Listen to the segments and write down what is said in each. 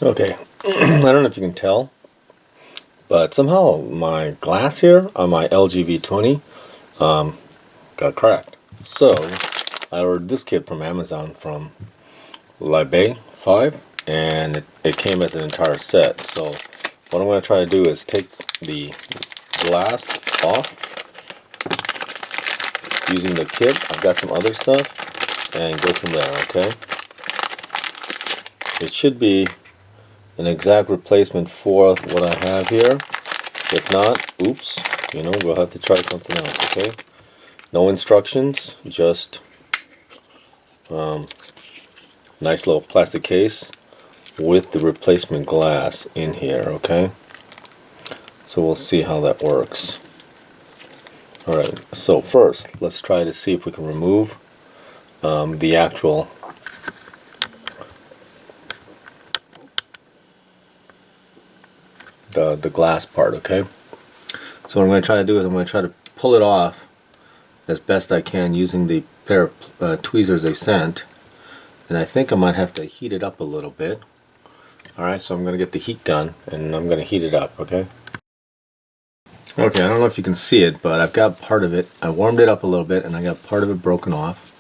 Okay, I don't know if you can tell, but somehow my glass here on my LG V20 got cracked. So I ordered this kit from Amazon from V20, and it came as an entire set. So what I'm going to try to do is take the glass off using the kit. I've got some other stuff, and go from there. Okay, it should be an exact replacement for what I have here. If not, oops, we'll have to try something else. Okay, no instructions, just nice little plastic case with the replacement glass in here. Okay, so we'll see how that works. Alright, so first let's try to see if we can remove the actual the glass part. Okay, so what I'm going to try to do is I'm going to try to pull it off as best I can using the pair of tweezers they sent, and I think I might have to heat it up a little bit. Alright, so I'm going to get the heat gun and I'm going to heat it up. Okay, I don't know if you can see it, but I've got part of it. I warmed it up a little bit and I got part of it broken off,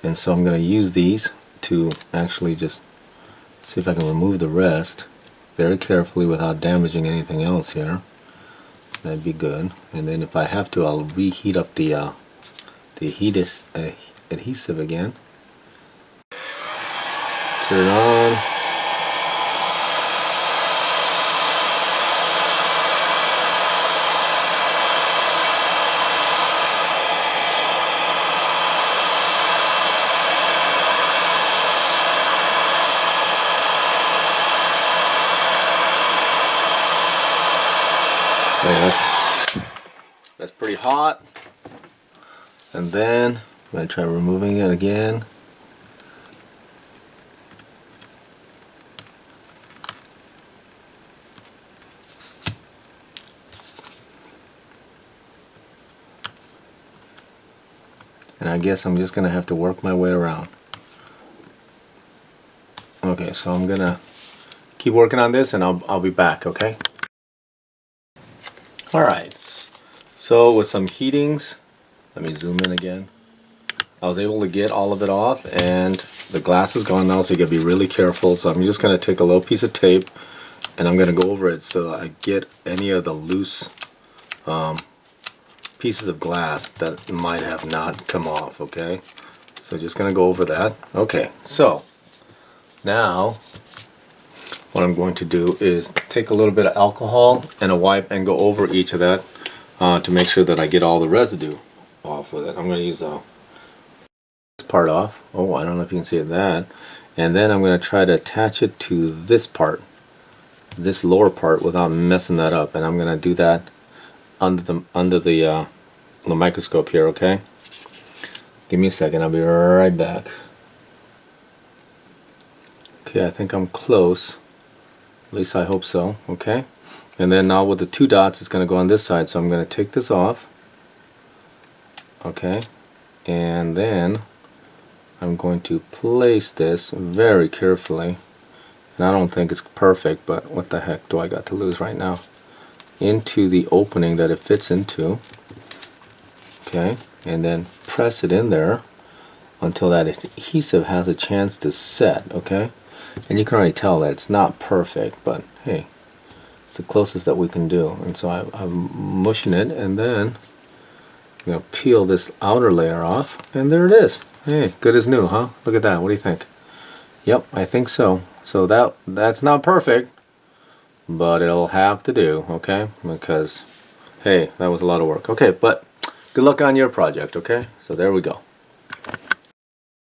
and so I'm going to use these to actually just see if I can remove the rest very carefully without damaging anything else here. That'd be good. And then if I have to, I'll reheat up the adhesive again. Turn it on. That's pretty hot. And then I'm going to try removing it again. And I guess I'm just going to have to work my way around. Okay, so I'm going to keep working on this and I'll be back, okay? Alright, so with some heatings, let me zoom in again. I was able to get all of it off and the glass is gone now, so you gotta be really careful. So I'm just gonna take a little piece of tape and I'm gonna go over it so I get any of the loose pieces of glass that might have not come off. Okay, so just gonna go over that. Okay, so now what I'm going to do is take a little bit of alcohol and a wipe and go over each of that to make sure that I get all the residue off with it. I'm going to use this part off. Oh, I don't know if you can see that. And then I'm going to try to attach it to this part, this lower part, without messing that up. And I'm going to do that under the microscope here. Okay, give me a second. I'll be right back. Okay, I think I'm close. At least I hope so. Okay, and then now with the two dots, it's going to go on this side, so I'm going to take this off. Okay, and then I'm going to place this very carefully, and I don't think it's perfect, but what the heck do I got to lose right now, into the opening that it fits into. Okay, and then press it in there until that adhesive has a chance to set. Okay, and you can already tell that it's not perfect, but hey, it's the closest that we can do. And so I'm mushing it, and then I'm going to peel this outer layer off, and there it is. Hey, good as new, huh? Look at that. What do you think? Yep, I think so. So that's not perfect, but it'll have to do, okay? Because, hey, that was a lot of work. Okay, but good luck on your project, okay? So there we go.